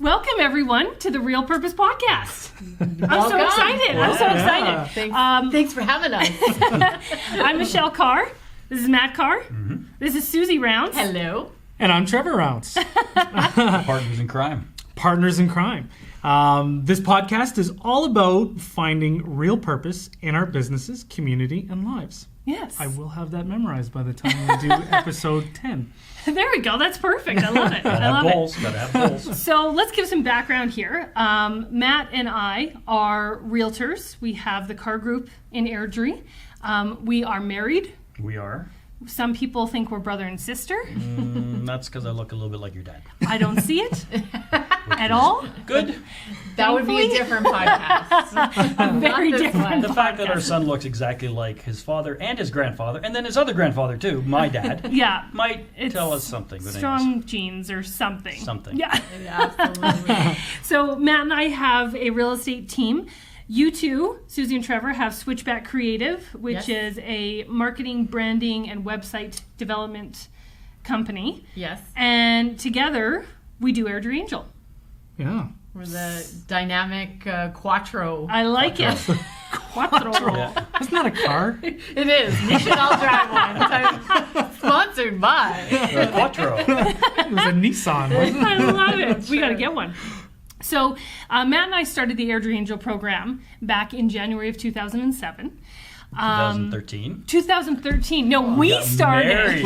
Welcome, everyone, to the Real Purpose Podcast. I'm so excited. I'm so excited. Thanks for having us. I'm Michelle Carre. This is Matt Carre. Mm-hmm. This is Suzy Rounce. Hello. And I'm Trevor Rounce. Partners in crime. Partners in crime. This podcast is all about finding real purpose in our businesses, community, and lives. Yes. I will have that memorized by the time we do episode 10. There we go. That's perfect. I love it. I love it. Gotta have goals. So let's give some background here. Matt and I are realtors. We have the Carre Group in Airdrie. We are married. We are. Some people think we're brother and sister. That's because I look a little bit like your dad. I don't see it at all. Good. That would be a different podcast. Very different. The fact that our son looks exactly like his father and his grandfather, and then his other grandfather too, my dad, might tell us something. But strong genes or something. Yeah. Absolutely. So Matt and I have a real estate team. You two, Suzy and Trevor, have Switchback Creative, which is a marketing, branding, and website development company. Yes. And together, we do Airdrie Angel. Yeah. We're the dynamic quattro. I like it. Quattro. Yeah. That's not a car. It is. You should all drive one. Sponsored by. Quattro. It was a Nissan, wasn't it? I love it. We got to get one. So Matt and I started the Airdrie Angel program back in January of 2007. 2013. 2013. No, we started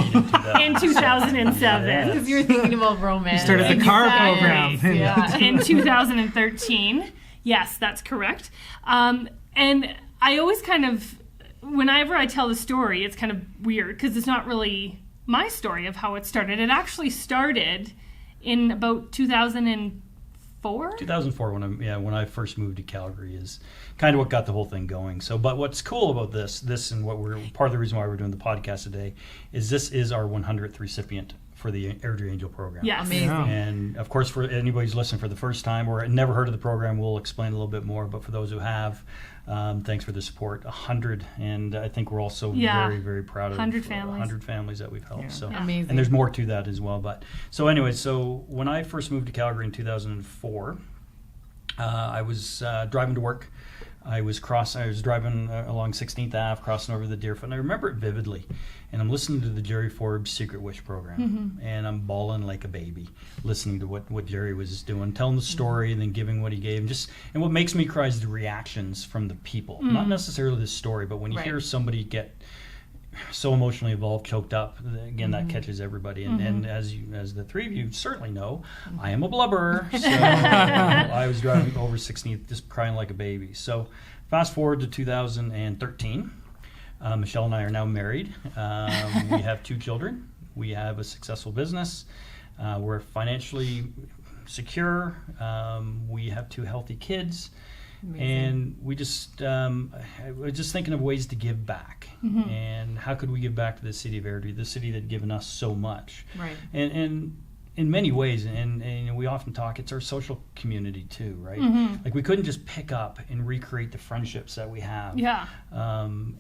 in 2007. Because you were thinking about romance. You started the car program. Yeah. In 2013. Yes, that's correct. And I always kind of, whenever I tell the story, it's kind of weird because it's not really my story of how it started. It actually started in about 2004. 2004, when I first moved to Calgary, is kind of what got the whole thing going. So, but what's cool about this and what we're part of the reason why we're doing the podcast today is this is our 100th recipient for the Airdrie Angel program. Yes. Amazing. Yeah. And of course, for anybody who's listening for the first time or never heard of the program, we'll explain a little bit more. But for those who have, thanks for the support. 100, and I think we're also very, very proud of 100 families. 100 families that we've helped. Yeah. So Amazing. and there's more to that as well. But so anyway, so when I first moved to Calgary in 2004, I was driving to work. I was driving along 16th Ave, crossing over the Deerfoot, and I remember it vividly. And I'm listening to the Jerry Forbes Secret Wish program, and I'm bawling like a baby, listening to what Jerry was doing, telling the story, and then giving what he gave. And what makes me cry is the reactions from the people, not necessarily the story, but when you hear somebody get so emotionally involved, choked up, again, that catches everybody. And as the three of you certainly know, I am a blubberer. So I was driving over 16th, just crying like a baby. So fast forward to 2013. Michelle and I are now married. We have 2 children. We have a successful business. We're financially secure. We have 2 healthy kids. Amazing. And we we're just thinking of ways to give back. And how could we give back to the city of Airdrie, the city that had given us so much. Right. And in many ways, and we often talk, it's our social community too, right? Like we couldn't just pick up and recreate the friendships that we have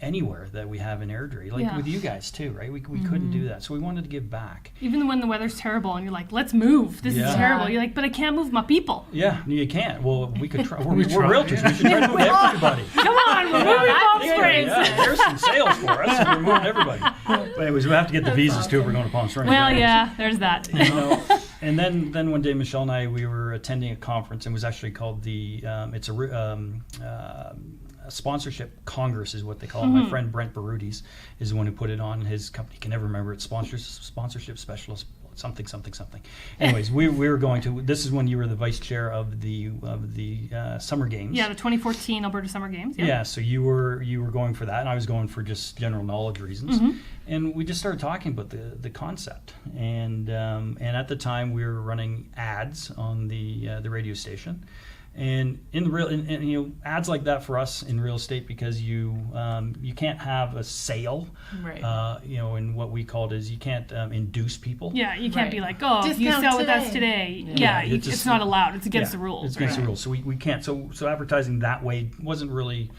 anywhere that we have in Airdrie, like with you guys too, right? We couldn't do that, so we wanted to give back. Even when the weather's terrible and you're like, let's move. This is terrible. You're like, but I can't move my people. Yeah, you can't. Well, we could try. We're realtors. We should try to move everybody. Come on, we're moving Palm Springs. Yeah, there's some sales for us. We're moving everybody. But anyways, we have to get the visas too if we're going to Palm Springs. Well, yeah, there's that. And then one day, Michelle and I, we were attending a conference, and it was actually called it's a sponsorship congress is what they call it. My friend Brent Barudis is the one who put it on. His company, can never remember it, sponsorship specialist, something. Anyways, we were going to, this is when you were the vice chair of the Summer Games. Yeah, the 2014 Alberta Summer Games. Yeah, so you were going for that, and I was going for just general knowledge reasons. And we just started talking about the concept, and at the time we were running ads on the radio station, and ads like that for us in real estate, because you can't have a sale, right? And what we called is you can't induce people. Yeah, you can't be like, oh, Discount you sell with today. us today. Yeah, it's not allowed. It's against the rules. It's against the rules. So we can't. So advertising that way wasn't really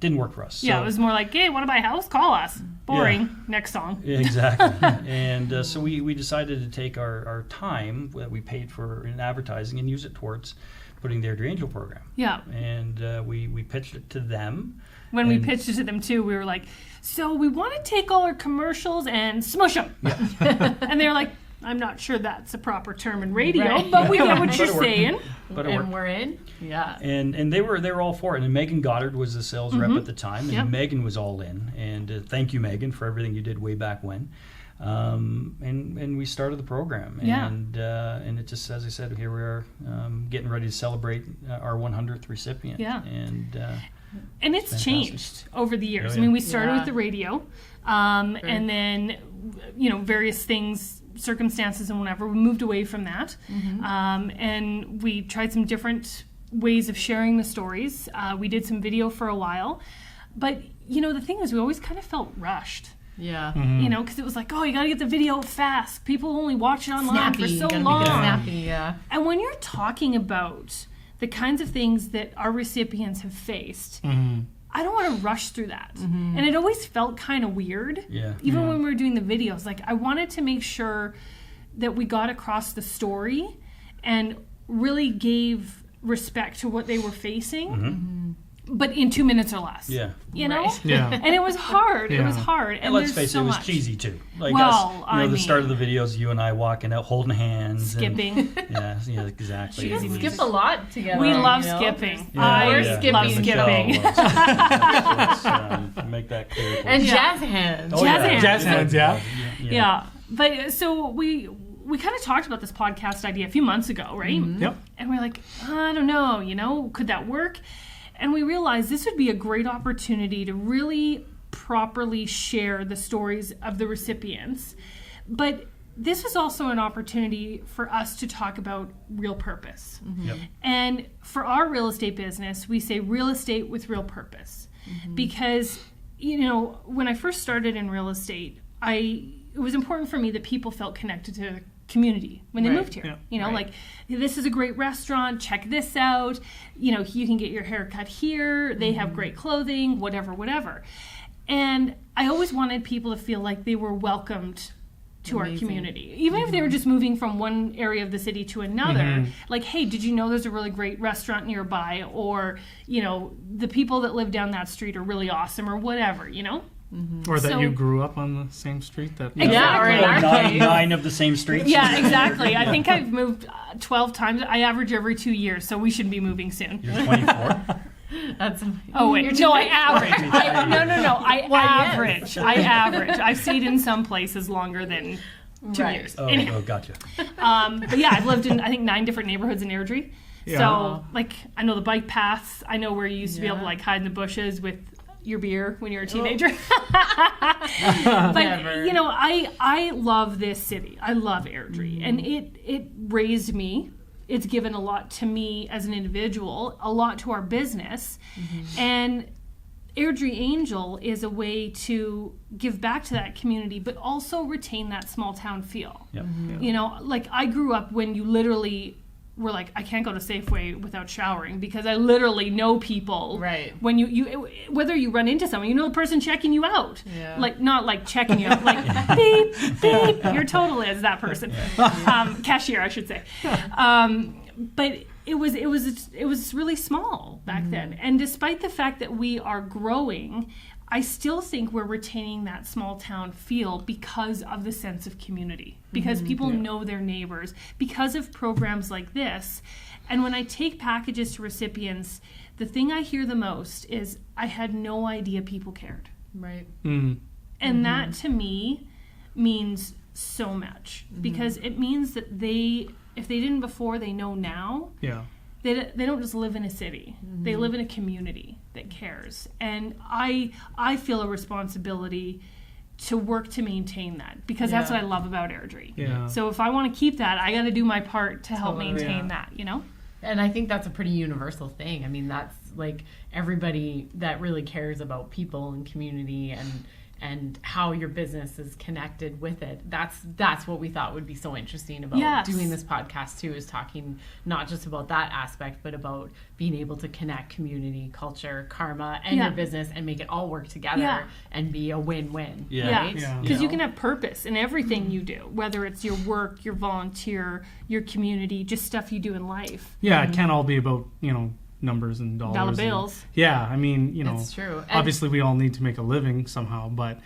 didn't work for us. Yeah, So- it was more like, hey, want to buy a house? Call us. Boring. Next song. Yeah, exactly. And so we decided to take our time that we paid for in advertising and use it towards putting the Airdrie Angel program. Yeah. And we pitched it to them. When we And- pitched it to them too, we were like, so we want to take all our commercials and smush them. And they're like, I'm not sure that's a proper term in radio, Right. but we get what But you're it worked. saying. But it And worked. we're in. Yeah. And they were all for it. And Megan Goddard was the sales rep at the time, and Yep. Megan was all in. And thank you, Megan, for everything you did way back when. And we started the program. Yeah. And it just, as I said, here we are getting ready to celebrate our 100th recipient. Yeah. And And it's Fantastic. changed over the years. Oh, I mean, yeah. we started Yeah. with the radio, and then, various things, circumstances and whatever, we moved away from that. And we tried some different ways of sharing the stories. We did some video for a while. But, the thing is, we always kind of felt rushed. Yeah. Because it was like, oh, you got to get the video fast. People only watch it online Snappy. for so Gotta long. Make it snappy. Yeah. And when you're talking about the kinds of things that our recipients have faced, I don't want to rush through that. And it always felt kind of weird. Yeah. Even when we were doing the videos, like I wanted to make sure that we got across the story and really gave respect to what they were facing, but in 2 minutes or less. yeah. You know? Right. Yeah. And it was hard. It Yeah. was hard. And And let's there's face so it, it was much. cheesy too. Like Well, us, I the start mean- of the videos, you and I walking out holding hands. Skipping. And, yeah, exactly. You Cheesy guys It was- skip a lot together. We love you know? skipping. Yeah, I We're yeah. skipping. love Michelle skipping. was. Let's, make that clear. And Yeah. jazz hands. Oh, Jazz yeah. hands. Jazz hands, yeah. Yeah. But so we kind of talked about this podcast idea a few months ago, right? Yep. And we're like, I don't know, could that work? And we realized this would be a great opportunity to really properly share the stories of the recipients. But this was also an opportunity for us to talk about real purpose. Yep. And for our real estate business, we say real estate with real purpose. Because, when I first started in real estate, it was important for me that people felt connected to the community when they Right. moved here. Yeah. Like, this is a great restaurant, check this out. You can get your hair cut here. They have great clothing, whatever. And I always wanted people to feel like they were welcomed to our Amazing. community. Even if they were just moving from one area of the city to another, like, hey, did you know there's a really great restaurant nearby? Or, the people that live down that street are really awesome, or whatever, Or that So- you grew up on the same street that. Yeah, or in Exactly. our Nine, case. nine of the same streets. Yeah, exactly. I think I've moved 12 times. I average every 2 years, so we should be moving soon. You're 24. That's Oh wait, You're no, I too average. No, I Well, yes. average. I average. I've stayed in some places longer than 2 Right. years. Oh, Anyhow, gotcha. but yeah, I've lived in I think 9 different neighborhoods in Airdrie. Yeah. So I know the bike paths. I know where you used to be able to Yeah. hide in the bushes with your beer when you were a teenager. But Never. I love this city. I love Airdrie, and it raised me. It's given a lot to me as an individual, a lot to our business, and Airdrie Angel is a way to give back to that community, but also retain that small town feel. Yep. Like I grew up when you literally were like, I can't go to Safeway without showering because I literally know people. Right. When you whether you run into someone, the person checking you out. Yeah. Like not like checking you out, like beep beep. Your total is that person. Cashier, I should say. But it was really small back then, and despite the fact that we are growing, I still think we're retaining that small town feel because of the sense of community, because people know their neighbors, because of programs like this. And when I take packages to recipients, the thing I hear the most is, I had no idea people cared. Right. And that to me means so much, because it means that if they didn't before, they know now. Yeah. They don't just live in a city. They live in a community that cares. And I feel a responsibility to work to maintain that, because that's Yeah. what I love about Airdrie. Yeah. So if I want to keep that, I got to do my part to help Totally. maintain Yeah. that, And I think that's a pretty universal thing. I mean, that's like everybody that really cares about people and community and how your business is connected with it. That's what we thought would be so interesting about doing this podcast too, is talking not just about that aspect, but about being able to connect community, culture, karma, and your business and make it all work together and be a win-win. Right? Because you can have purpose in everything you do, whether it's your work, your volunteer, your community, just stuff you do in life. Yeah, it can't all be about, numbers and dollars. Dollar bills. I mean, It's true. And obviously we all need to make a living somehow, but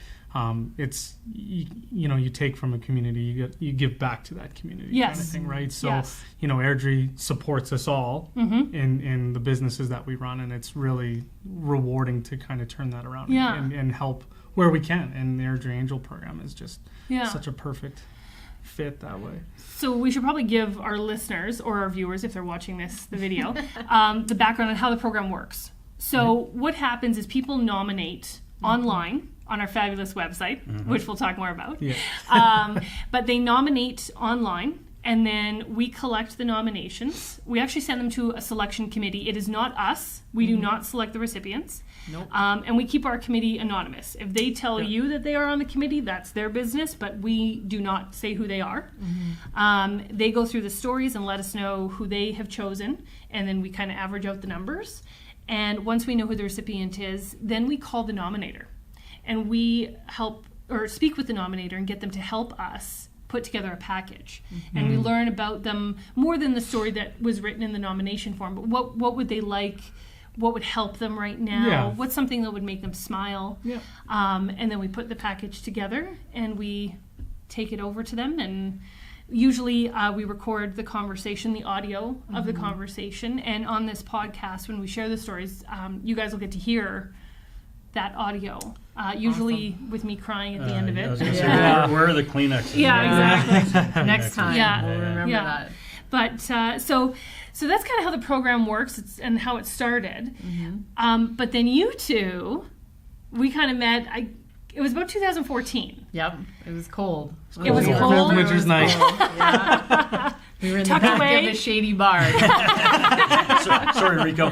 it's, you take from a community, you give back to that community kind of thing, right? So, Airdrie supports us all in the businesses that we run, and it's really rewarding to kind of turn that around and help where we can. And the Airdrie Angel program is just such a perfect fit that way. So we should probably give our listeners or our viewers, if they're watching the video, the background on how the program works. So what happens is people nominate online on our fabulous website, which we'll talk more about. But they nominate online, and then we collect the nominations. We actually send them to a selection committee. It is not us. We do not select the recipients. Nope. And we keep our committee anonymous. If they tell you that they are on the committee, that's their business, but we do not say who they are. They go through the stories and let us know who they have chosen, and then we kind of average out the numbers. And once we know who the recipient is, then we call the nominator. And we help or speak with the nominator and get them to help us put together a package. And we learn about them more than the story that was written in the nomination form, but what would they like? What would help them right now? What's something that would make them smile? And then we put the package together and we take it over to them, and usually we record the conversation, the audio of the conversation, and on this podcast, when we share the stories, you guys will get to hear that audio, usually with me crying at the end of it. I was gonna say, where are the Kleenexes? Exactly. Next time, we'll remember that. But so that's kind of how the program works and how it started. But then you two, we kind of met. It was about 2014. Yep, it was cold. It was cold. Cold winter's night. We were in the back of a shady bar. Sorry, Rico.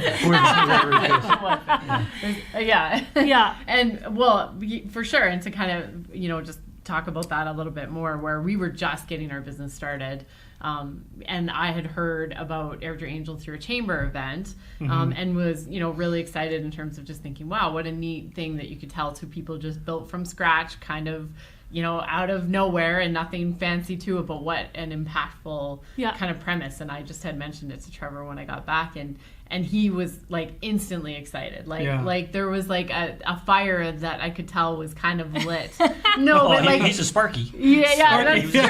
And well, for sure, and to kind of just talk about that a little bit more, where we were just getting our business started. And I had heard about Airdrie Angel through a chamber event, and was, really excited in terms of just thinking, wow, what a neat thing that you could tell two people just built from scratch, kind of, out of nowhere and nothing fancy to it, but what an impactful kind of premise. And I just had mentioned it to Trevor when I got back, and he was like instantly excited. Like there was like a fire that I could tell was kind of lit. He's a Sparky. That's true.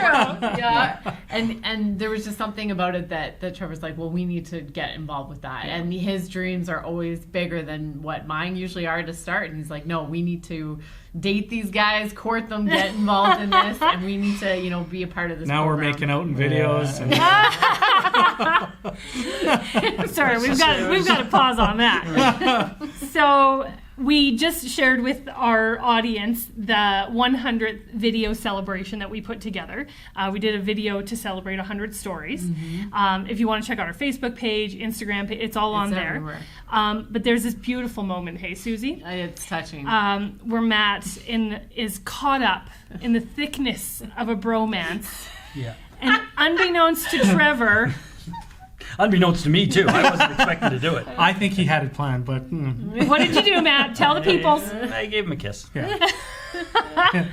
And there was just something about it that Trevor's like, well, we need to get involved with that. And his dreams are always bigger than what mine usually are to start. And he's like, no, we need to date these guys, court them, get involved in this, and we need to, be a part of this. Now program. we're making out in videos. Sorry, we've got to pause on that. So we just shared with our audience the 100th video celebration that we put together. We did a video to celebrate 100 stories. If you want to check out our Facebook page, Instagram page, it's all on there. But there's this beautiful moment, hey, Suzy? It's touching. Where Matt is caught up in the thickness of a bromance. And unbeknownst to Trevor... Unbeknownst to me, too. I wasn't expecting to do it. I think he had it planned, but... What did you do, Matt? Tell the peoples. I gave him a kiss. And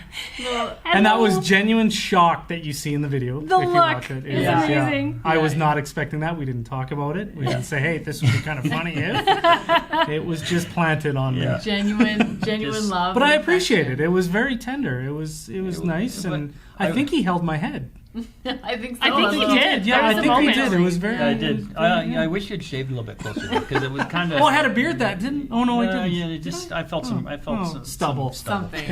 that was genuine shock that you see in the video. The if you look watch it. is amazing. I was not expecting that. We didn't talk about it. We didn't say, hey, this would be kind of funny if. It was just planted on me. Genuine love. But I appreciate it. It was very tender. It was nice, and I think he held my head. I think so. I think he did. Yeah, I think he did. It was very... I did. I wish you'd shaved a little bit closer, because it was kind of... Oh, I had a beard that didn't... Oh, no, I didn't. Yeah, I felt some stubble. Something.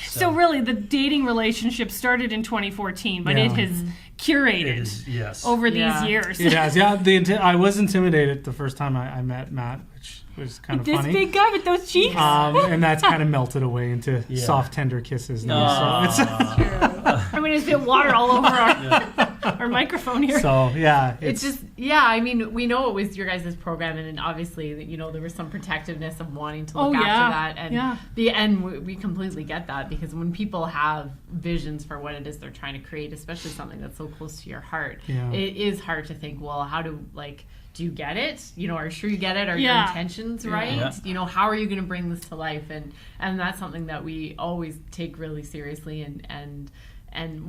So really, the dating relationship started in 2014, but it has curated over these years. It has, I was intimidated the first time I met Matt, which was kind of funny. This big guy with those cheeks. And that's kind of melted away into soft, tender kisses now. So it's I'm going to spit water all over our... our microphone here. So yeah, it's just, yeah, I mean, we know it was your guys' program, and obviously, you know, there was some protectiveness of wanting to look after that, and we completely get that, because when people have visions for what it is they're trying to create, especially something that's so close to your heart, it is hard to think, well, how do, like, do you get it? You know, are you sure you get it? Are your intentions right? Yeah. You know, how are you going to bring this to life? And that's something that we always take really seriously, and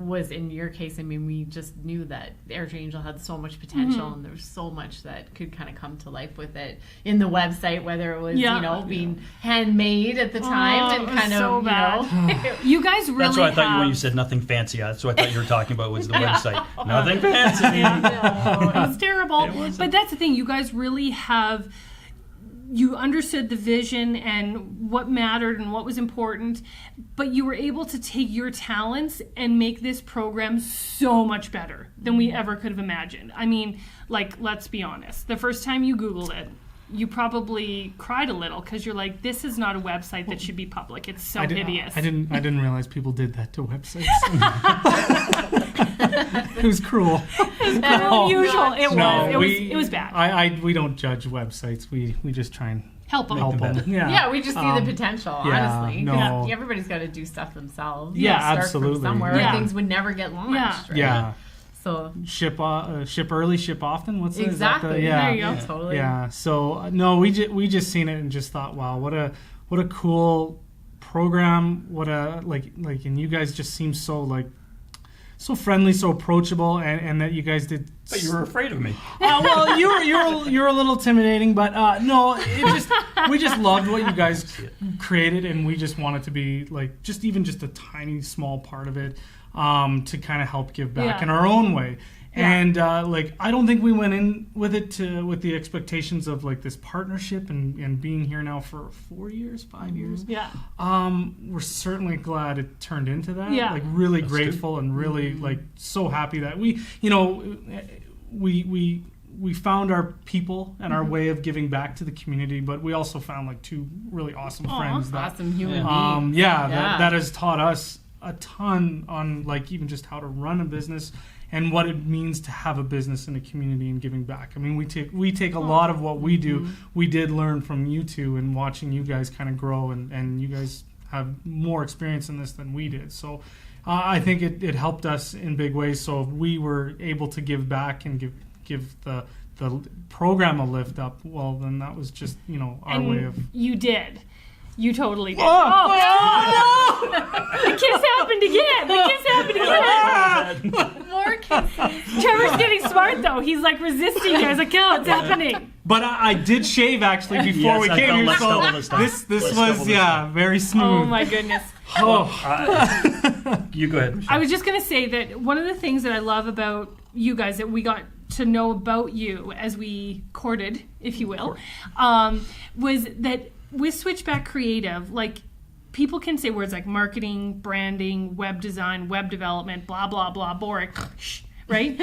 was in your case, I mean, we just knew that Airdrie Angel had so much potential, and there was so much that could kind of come to life with it in the website, whether it was, you know, being handmade at the time, and kind of, you know. You guys really That's what I thought when you said nothing fancy. That's what I thought you were talking about was the website. Nothing fancy. No, it's terrible. But that's the thing. You guys really have... You understood the vision and what mattered and what was important, but you were able to take your talents and make this program so much better than we ever could have imagined. I mean, like, let's be honest. The first time you Googled it, you probably cried a little because you're like, this is not a website that should be public. It's so hideous. I didn't realize people did that to websites. It was cruel. It was unusual. It was bad. We don't judge websites. We just try and help them. Yeah, we just see the potential, honestly. No. Everybody's got to do stuff themselves. Yeah, start absolutely. from somewhere, or things would never get launched. Right? Yeah. So ship early, ship often. What's that? Exactly. There you go. Totally. Yeah. So no, we just seen it and just thought, wow, what a cool program. What a and you guys just seem so friendly, so approachable, and that you guys did. But you were afraid of me. Well, you're a little intimidating, but no, we just loved what you guys created, and we just wanted to be like just a tiny small part of it, to kind of help give back in our own way. And I don't think we went in with it with the expectations of like this partnership and being here now for 5 years. Yeah. We're certainly glad it turned into that. Yeah. Like really grateful and really like so happy that we found our people and our way of giving back to the community, but we also found like two really awesome friends. Awesome human beings. That has taught us a ton on like even just how to run a business and what it means to have a business in a community and giving back. I mean, we take a lot of what we do. We did learn from you two and watching you guys kind of grow, and you guys have more experience in this than we did. So I think it helped us in big ways. So if we were able to give back and give the program a lift up, well, then that was just, our way of... You did. You totally did. Oh! The kiss happened again. More kisses. Trevor's getting smart, though. He's like resisting here. I was like, oh, it's happening. But I did shave actually before we came here, so this was very smooth. Oh my goodness. You go ahead, Michelle. I was just going to say that one of the things that I love about you guys that we got to know about you as we courted, if you will, was that with Switchback Creative, like, people can say words like marketing, branding, web design, web development, blah, blah, blah, boring, right?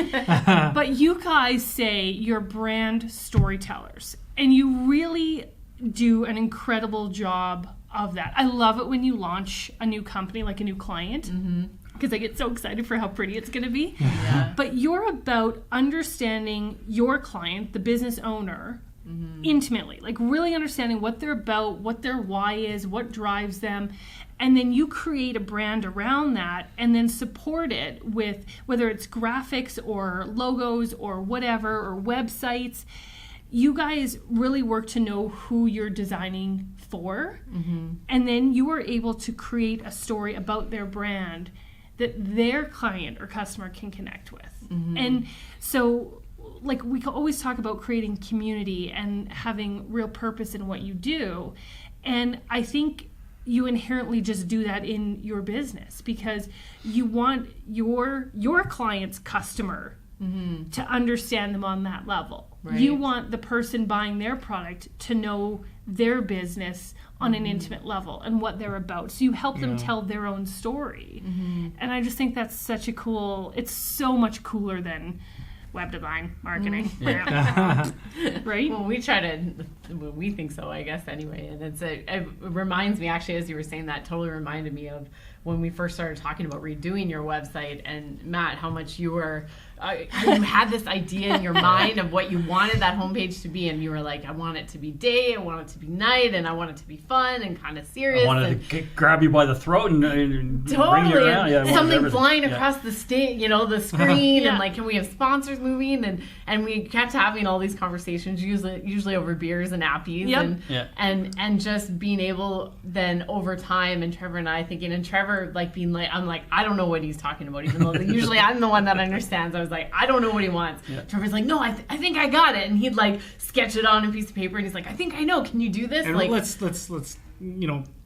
But you guys say you're brand storytellers, and you really do an incredible job of that. I love it when you launch a new company, like a new client, because I get so excited for how pretty it's going to be. Yeah. But you're about understanding your client, the business owner, intimately, like really understanding what they're about, what their why is, what drives them, and then you create a brand around that and then support it with whether it's graphics or logos or whatever, or websites. You guys really work to know who you're designing for, and then you are able to create a story about their brand that their client or customer can connect with. And so, like, we can always talk about creating community and having real purpose in what you do. And I think you inherently just do that in your business because you want your client's customer to understand them on that level. Right. You want the person buying their product to know their business on an intimate level and what they're about. So you help them tell their own story. And I just think that's such a cool, it's so much cooler than web design, marketing, right? Well, we try to, we think so, I guess, anyway. And it reminds me, actually, as you were saying that, totally reminded me of when we first started talking about redoing your website, and Matt, how much you were, you had this idea in your mind of what you wanted that homepage to be, and you were like, I want it to be day, I want it to be night, and I want it to be fun and kind of serious. I wanted to grab you by the throat and bring you around. Yeah, something flying across the state, the screen, Yeah. and like, can we have sponsors moving? And we kept having all these conversations, usually over beers and appies, Yep. and just being able then over time, and Trevor and I thinking, and Trevor like being like, I'm like, I don't know what he's talking about, even though usually I'm the one that understands. I was like, I don't know what he wants. Yeah. Trevor's like, no, I think I got it, and he'd like sketch it on a piece of paper, and he's like, I think I know. Can you do this? And like, let's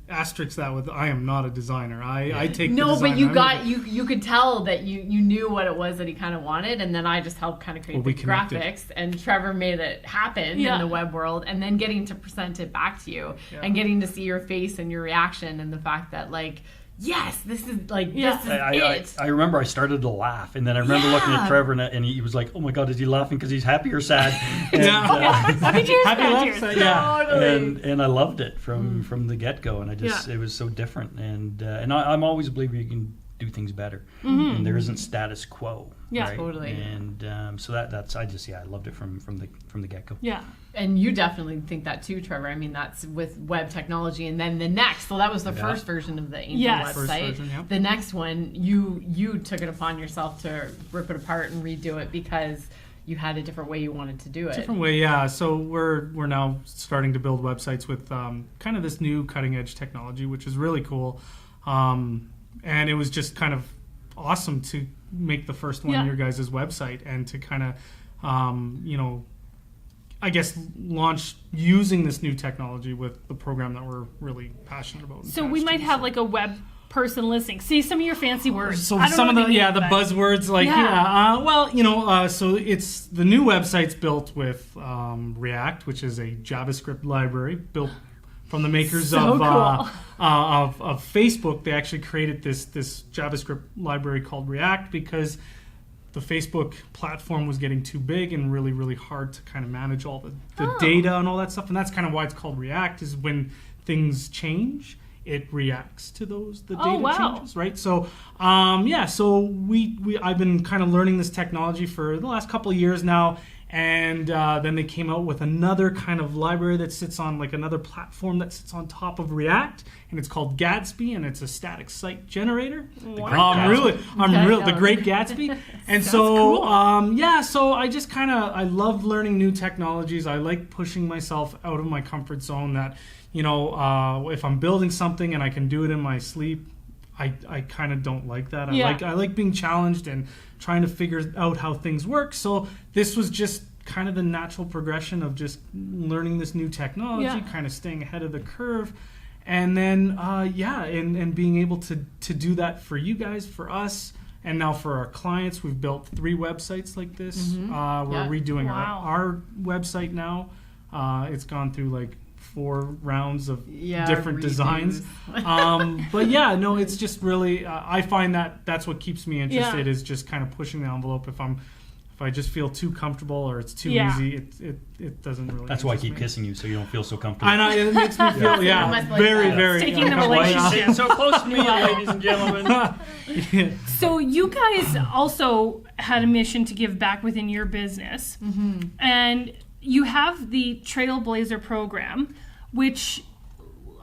asterisk that with, I am not a designer. I take the no, but design. you could tell that you knew what it was that he kind of wanted, and then I just helped kind of create the connected. graphics, and Trevor made it happen in the web world, and then getting to present it back to you, and getting to see your face and your reaction, and the fact that like, yes, this is like, this is it. I remember I started to laugh, and then I remember looking at Trevor, and he was like, "Oh my God, is he laughing because he's happy or sad?" And, Happy cheers, Happy cheers. laughs, yeah. Totally. and I loved it from the get go, and I just it was so different, and I'm always a believer you can do things better, and there isn't status quo. Yeah, right? totally. And so that's I loved it from the get go. Yeah. And you definitely think that too, Trevor. I mean, that's with web technology, and then the next. So that was the first version of the Angel website. First version, yeah. The next one, you took it upon yourself to rip it apart and redo it because you had a different way you wanted to do it. Different way, yeah. So we're now starting to build websites with kind of this new cutting edge technology, which is really cool. And it was just kind of awesome to make the first one your guys' website, and to kind of I guess launch using this new technology with the program that we're really passionate about. So we might have like a web person listening. See some of your fancy words. So I don't some of know the what they mean, the buzzwords like so it's the new website's built with React, which is a JavaScript library built from the makers So cool. of Facebook. They actually created this JavaScript library called React because the Facebook platform was getting too big and really, really hard to kind of manage all the data and all that stuff. And that's kind of why it's called React, is when things change, it reacts to the data changes, right? So, so I've been kind of learning this technology for the last couple of years now. And then they came out with another kind of library that sits on like another platform that sits on top of React, and it's called Gatsby, and it's a static site generator. The Great Gatsby. And so, cool. So I just I love learning new technologies. I like pushing myself out of my comfort zone. That if I'm building something and I can do it in my sleep, I kind of don't like that. I like being challenged and trying to figure out how things work. So this was just kind of the natural progression of just learning this new technology, kind of staying ahead of the curve. And then, and being able to do that for you guys, for us, and now for our clients. We've built 3 websites like this. We're redoing our website now. It's gone through like 4 rounds of different designs. It's just really I find that's what keeps me interested, is just kind of pushing the envelope. If I just feel too comfortable or it's too easy, it doesn't really. That's why I keep kissing you, so you don't feel so comfortable. I know, it makes me feel very taking the relationship so close to me, ladies and gentlemen. So you guys also had a mission to give back within your business, and you have the Trailblazer program, which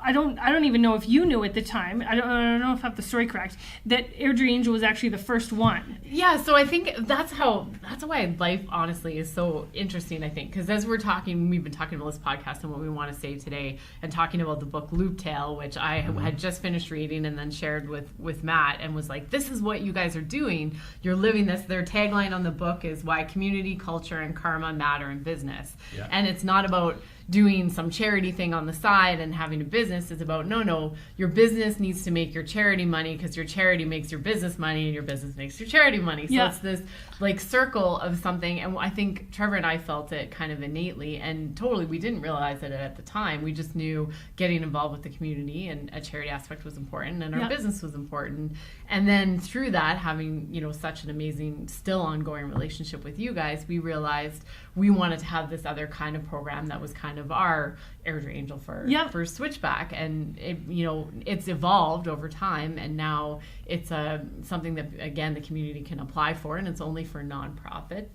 I don't even know if you knew at the time. I don't know if I have the story correct, that Airdrie Angel was actually the first one. Yeah, so I think that's why life honestly is so interesting, I think, because as we've been talking about this podcast and what we want to say today, and talking about the book Looptail, which I had just finished reading and then shared with Matt, and was like, this is what you guys are doing. You're living this. Their tagline on the book is why community, culture, and karma matter in business. Yeah. And it's not about doing some charity thing on the side and having a business. Is about no, your business needs to make your charity money, because your charity makes your business money, and your business makes your charity money. So it's this like circle of something. And I think Trevor and I felt it kind of innately, and totally we didn't realize it at the time. We just knew getting involved with the community and a charity aspect was important, and our business was important. And then through that, having such an amazing still ongoing relationship with you guys, we realized we wanted to have this other kind of program that was kind of our Airdrie Angel for Switchback, and it's evolved over time, and now it's something that again the community can apply for, and it's only for nonprofits.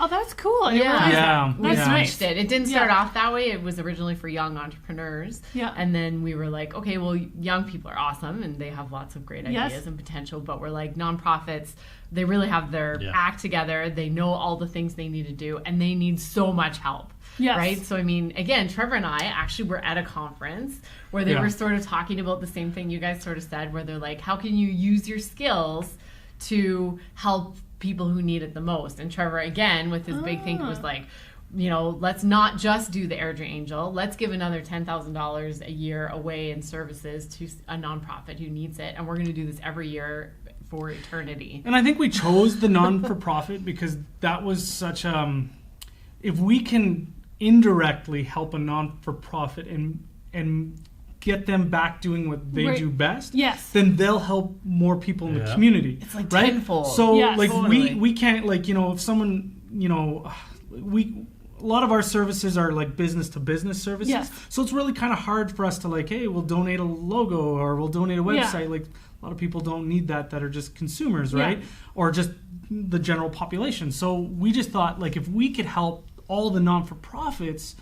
Oh, that's cool. I didn't realize that. We That's switched nice. it. It didn't start off that way. It was originally for young entrepreneurs. Yeah. And then we were like, okay, well, young people are awesome and they have lots of great ideas and potential, but we're like, nonprofits, they really have their act together. They know all the things they need to do, and they need so much help. Yes. Right? So, I mean, again, Trevor and I actually were at a conference where they were sort of talking about the same thing you guys sort of said, where they're like, how can you use your skills to help people who need it the most? And Trevor, again, with his big thing, was like, let's not just do the Airdrie Angel. Let's give another $10,000 a year away in services to a nonprofit who needs it. And we're going to do this every year for eternity. And I think we chose the non-for-profit because that was such if we can indirectly help a non-for-profit and get them back doing what they do best, then they'll help more people in the community. It's like right? tenfold. So like totally. we can't, like, if someone, a lot of our services are like business to business services. Yes. So it's really kind of hard for us to like, hey, we'll donate a logo or we'll donate a website. Like a lot of people don't need that are just consumers, right? Or just the general population. So we just thought, like, if we could help all the non-for-profits,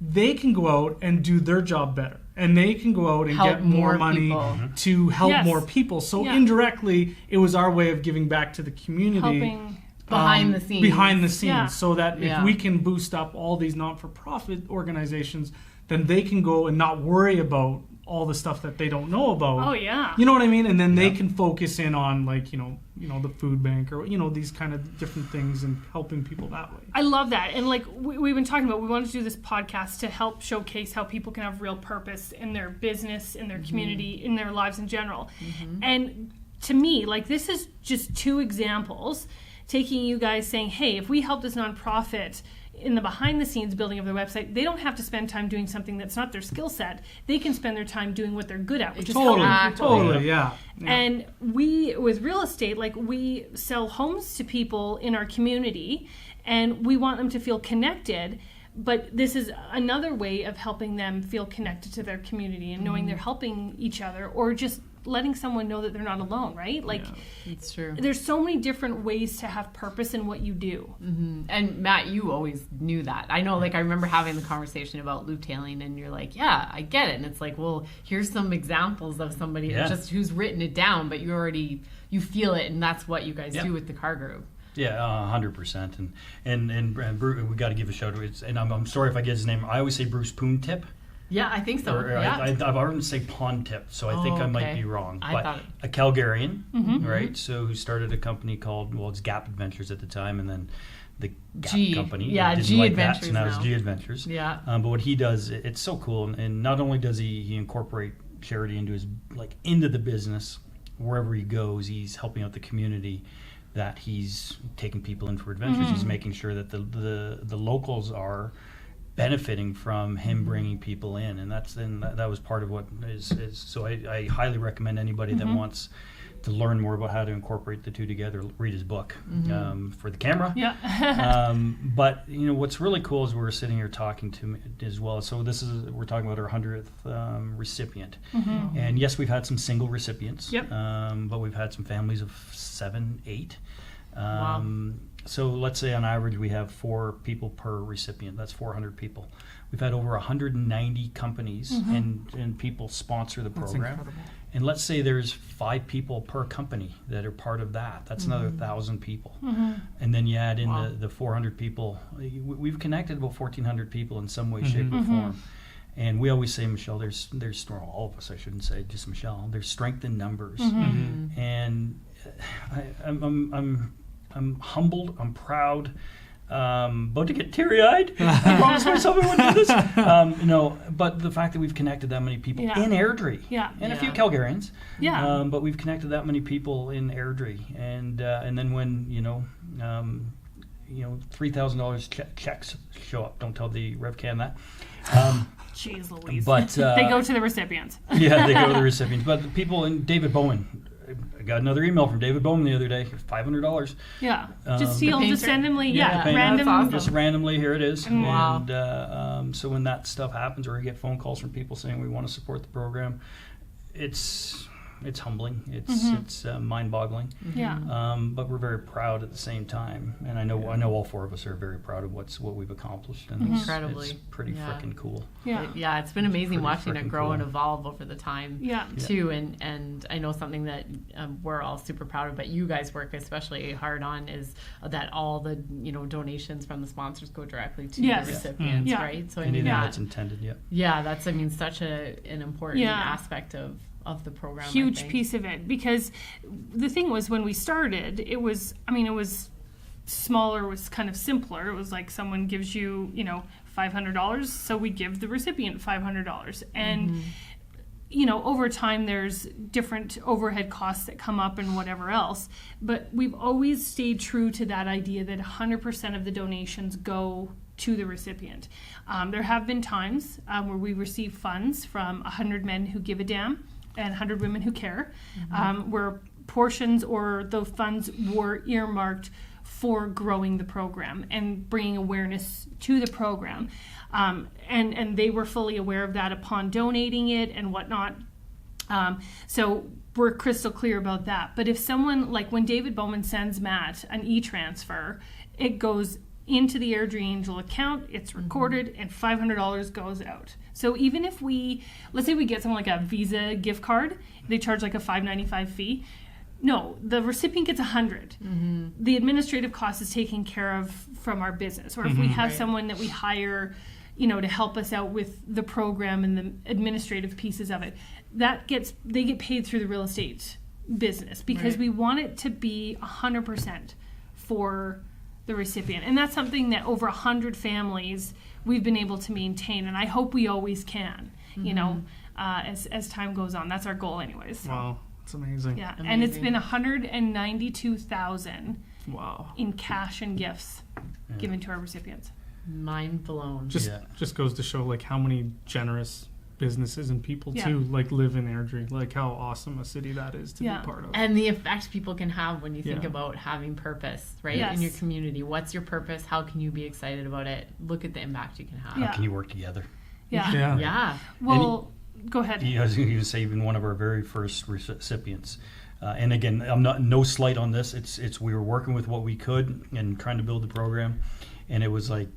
they can go out and do their job better, and they can go out and get more money to help more people. So indirectly, it was our way of giving back to the community. Helping behind the scenes. So that if we can boost up all these non-for-profit organizations, then they can go and not worry about all the stuff that they don't know about. Oh yeah. You know what I mean? And then they can focus in on, like, the food bank or these kind of different things and helping people that way. I love that. And like we've been talking about, we wanted to do this podcast to help showcase how people can have real purpose in their business, in their community, in their lives in general. And to me, like, this is just two examples, taking you guys saying, hey, if we help this nonprofit in the behind the scenes building of their website, they don't have to spend time doing something that's not their skill set. They can spend their time doing what they're good at, which is helping people. Totally, yeah. And we, with real estate, like, we sell homes to people in our community, and we want them to feel connected. But this is another way of helping them feel connected to their community and knowing they're helping each other, or just letting someone know that they're not alone, right? Like, it's true. There's so many different ways to have purpose in what you do. And Matt, you always knew that. I know, like, I remember having the conversation about Lou Tailing, and you're like, yeah, I get it. And it's like, well, here's some examples of somebody just who's written it down, but you feel it, and that's what you guys do with the Carre Group. Yeah, 100%. And Bruce, we got to give a shout out. And I'm sorry if I get his name. I always say Bruce Poontip. Yeah, I think so. I've already say Pondtip, so I think I might be wrong. But a Calgarian, right? So who started a company called, it's Gap Adventures at the time, and then the Gap company. Yeah, didn't G like Adventures that, so now it's G Adventures. Yeah. But what he does, it's so cool, and not only does he incorporate charity into the business, wherever he goes, he's helping out the community. That he's taking people in for adventures. He's making sure that the locals are benefiting from him bringing people in, and that was part of what is. So I highly recommend anybody that wants to learn more about how to incorporate the two together, read his book for the camera. Yeah. But what's really cool is we're sitting here talking to as well. So we're talking about our 100th recipient, and yes, we've had some single recipients. Yep. But we've had some families of 7, 8. Wow. So let's say on average we have 4 people per recipient. That's 400 people. We've had over 190 companies and people sponsor the program. That's incredible. And let's say there's 5 people per company that are part of that. That's another 1,000 people. And then you add in the 400 people. We've connected about 1,400 people in some way, shape, or form. And we always say, Michelle, there's all of us, I shouldn't say just Michelle, there's strength in numbers. And I'm humbled, I'm proud, about to get teary-eyed. I promised myself I wouldn't do this. But the fact that we've connected that many people in Airdrie, and a few Calgarians, but we've connected that many people in Airdrie, and then when $3,000 checks show up, don't tell the RevCan that. Jeez Louise. But they go to the recipients. Yeah, they go to the recipients. But the people in David Bowen I got another email from David Bowman the other day, $500. Yeah, he'll just randomly, random. random. Awesome. Just randomly, here it is. Wow. And so when that stuff happens, or we get phone calls from people saying we want to support the program, it's humbling. It's mind-boggling. Yeah. But we're very proud at the same time, and I know all four of us are very proud of what we've accomplished, and Incredibly. it's pretty freaking cool. Yeah. It's been amazing Pretty watching it freaking grow cool. and evolve over the time too, and I know something that we're all super proud of, but you guys work especially hard on is that all the donations from the sponsors go directly to the recipients, right? So Anything that's intended, that's such an important aspect of the program. Huge piece of it, because the thing was, when we started, it was smaller, was kind of simpler. It was like someone gives you $500, so we give the recipient $500, and over time there's different overhead costs that come up and whatever else, but we've always stayed true to that idea that 100% of the donations go to the recipient. There have been times where we receive funds from 100 men who give a damn and 100 women who care, where portions or the funds were earmarked for growing the program and bringing awareness to the program. And they were fully aware of that upon donating it and whatnot. So we're crystal clear about that. But if someone, like when David Bowman sends Matt an e-transfer, it goes into the Airdrie Angel account, it's recorded, and $500 goes out. So even if let's say we get someone like a Visa gift card, they charge like a $5.95 fee. No, the recipient gets $100. The administrative cost is taken care of from our business. Or if we have someone that we hire, to help us out with the program and the administrative pieces of it, they get paid through the real estate business, because we want it to be 100% for the recipient. And that's something that over 100 families we've been able to maintain, and I hope we always can, as time goes on. That's our goal anyways. So. Wow, that's amazing. Yeah, and it's been $192,000 in cash and gifts given to our recipients. Mind blown. Just goes to show how many generous businesses and people too live in Airdrie, how awesome a city that is to be part of, and the effect people can have when you think about having purpose, right? In your community. What's your purpose? How can you be excited about it? Look at the impact you can have. How can you work together? Well, go ahead. I was going to say, even one of our very first recipients, and again, I'm no slight on this, it's we were working with what we could and trying to build the program, and it was like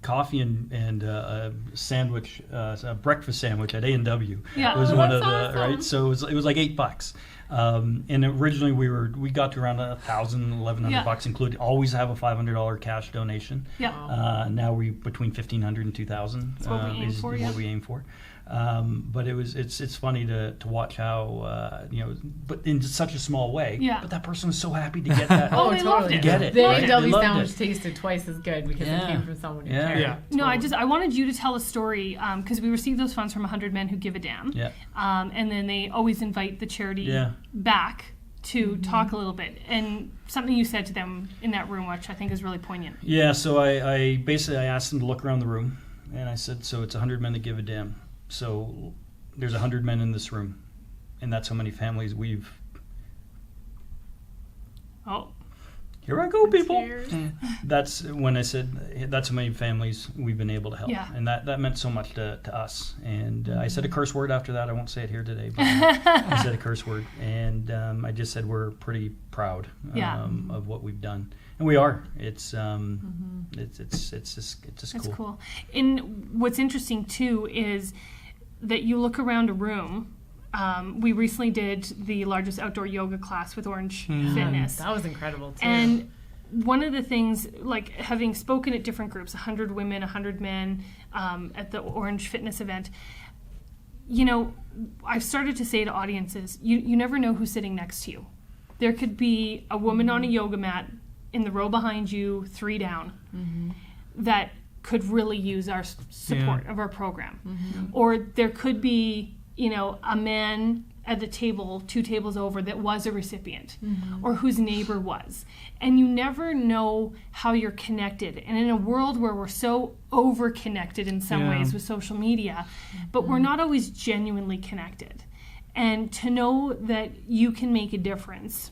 coffee and a sandwich, a breakfast sandwich at A&W. Was one of the awesome. Right. So it was like $8, and originally we got to around $1,100, including always have a $500 cash donation. Now we between $1,500 and $2,000 is what we aim for. But it's funny to watch how but in such a small way. But that person was so happy to get that. They loved it. To get it. The A&W sandwich tasted twice as good because it came from someone who cared. Yeah. No, I wanted you to tell a story, because we received those funds from 100 men who give a damn. And then they always invite the charity back to talk a little bit, and something you said to them in that room, which I think is really poignant. So I basically asked them to look around the room, and I said, so it's 100 men that give a damn. So there's 100 men in this room, and that's how many families we've... Here I go, people. That's when I said that's how many families we've been able to help, and that meant so much to us. And I said a curse word after that. I won't say it here today, but I said a curse word, and I just said we're pretty proud of what we've done, and we are. It's just cool. And what's interesting too is that you look around a room. We recently did the largest outdoor yoga class with Orange Fitness. That was incredible too. And one of the things, having spoken at different groups, 100 women, 100 men, at the Orange Fitness event, I've started to say to audiences, you never know who's sitting next to you. There could be a woman on a yoga mat in the row behind you, 3 down, that could really use our support of our program. Or there could be a man at the table 2 tables over that was a recipient, or whose neighbor was. And you never know how you're connected. And in a world where we're so over-connected in some ways with social media, but we're not always genuinely connected. And to know that you can make a difference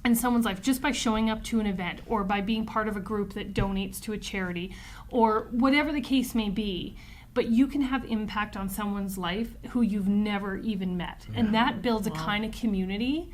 in someone's life just by showing up to an event or by being part of a group that donates to a charity or whatever the case may be, but you can have impact on someone's life who you've never even met. Yeah. And that builds a kind of community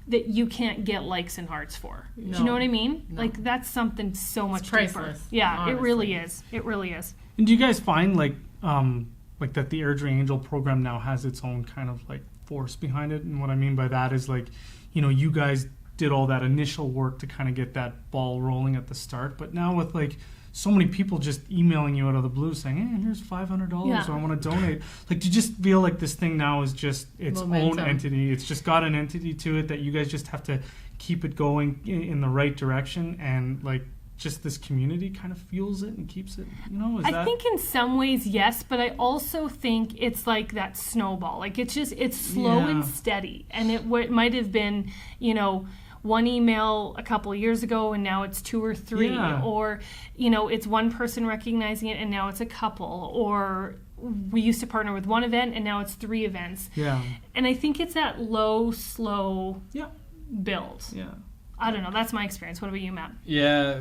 that you can't get likes and hearts for. No. Do you know what I mean? No. Like, that's something so much deeper. Yeah, honestly. It really is. It really is. And do you guys find like that the Airdrie Angel program now has its own kind of like force behind it? And what I mean by that is, like, you know, you guys did all that initial work to kind of get that ball rolling at the start, but now with like so many people just emailing you out of the blue saying, hey, here's $500 or I want to donate. Like, do you just feel like this thing now is just its own entity? It's just got an entity to it that you guys just have to keep it going in the right direction, and like just this community kind of fuels it and keeps it, you know? I think in some ways, yes, but I also think it's like that snowball. Like, it's slow and steady. And it might have been, you know, one email a couple of years ago and now it's 2 or 3, or, you know, it's one person recognizing it and now it's a couple, or we used to partner with one event and now it's 3 events. Yeah. And I think it's that low, slow build. Yeah. I don't know. That's my experience. What about you, Matt? Yeah,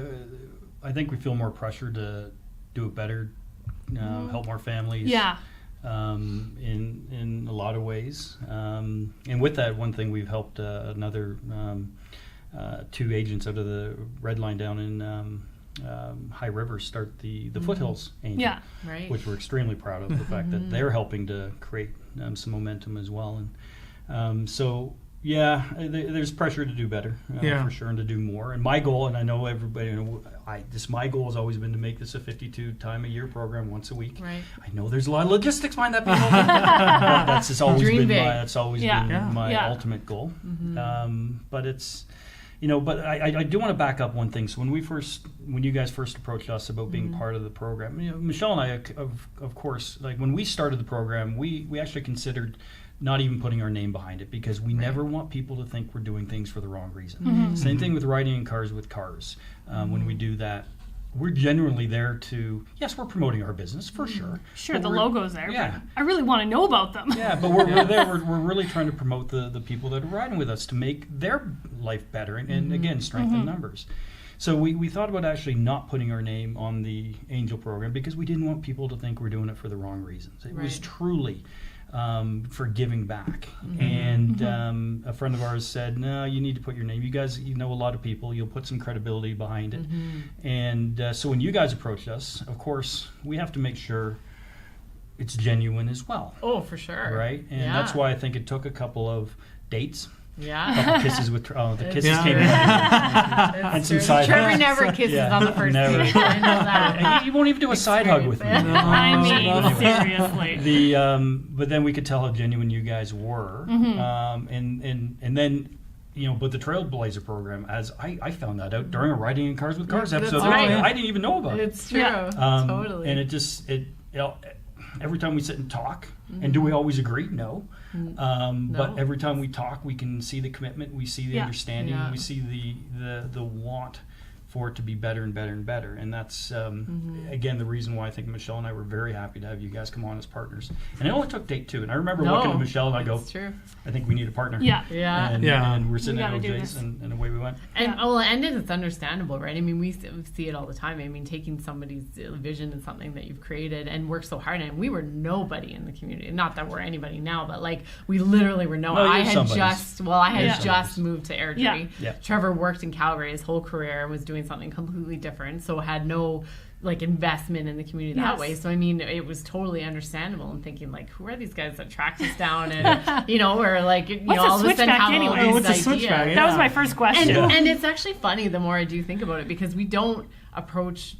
I think we feel more pressure to do it better, help more families. Yeah. In a lot of ways, and with that, one thing we've helped another 2 agents out of the Red Line down in High River start the Foothills Angel, which we're extremely proud of. The fact that they're helping to create some momentum as well, and so. Yeah, there's pressure to do better, for sure, and to do more. And my goal, and I know everybody, my goal has always been to make this a 52-time-a-year program once a week. Right. I know there's a lot of logistics behind that, people, but that's always been my ultimate goal. Mm-hmm. But it's, you know, but I do want to back up one thing. So when you guys first approached us about being part of the program, you know, Michelle and I, of course, like when we started the program, we actually considered not even putting our name behind it, because we never want people to think we're doing things for the wrong reason. Mm-hmm. Same thing with riding in cars with cars. When we do that, we're genuinely there to, yes, we're promoting our business for sure. Sure, the logo's there. Yeah. But I really want to know about them. Yeah, but we're there. We're really trying to promote the people that are riding with us to make their life better and again, strengthen numbers. So we thought about actually not putting our name on the Angel program because we didn't want people to think we're doing it for the wrong reasons. It was truly for giving back. And a friend of ours said, no, you need to put your name. You guys, you know a lot of people. You'll put some credibility behind it. And so when you guys approached us, of course, we have to make sure it's genuine as well. Oh, for sure. Right? And that's why I think it took a couple of dates. Yeah. A couple kisses with the kisses came in. And some side hugs. Trevor never kisses on the first date. I know that. You won't even do a side hug with me. No, I mean, seriously. But then we could tell how genuine you guys were. And then, you know, but the Trailblazer program, as I found that out during a Riding in Cars with Cars episode, I didn't even know about it. It's true. Totally. And every time we sit and talk, and do we always agree? No. But every time we talk, we can see the commitment, we see the understanding, we see the want for it to be better and better and better. And that's, again, the reason why I think Michelle and I were very happy to have you guys come on as partners. And it only took take 2. And I remember looking at Michelle and I go, I think we need a partner. And we're sitting at OJ's and away we went. And it's understandable, right? I mean, we see it all the time. I mean, taking somebody's vision and something that you've created and worked so hard, and we were nobody in the community. Not that we're anybody now, but like we literally were no. I had just moved to Airdrie. Yeah. Trevor worked in Calgary his whole career and was doing something completely different, so had no like investment in the community that way. So I mean, it was totally understandable. And thinking like, who are these guys that tracked us down and you know, or like you know, all of a sudden have all these ideas. That was my first question. And it's actually funny the more I do think about it, because we don't approach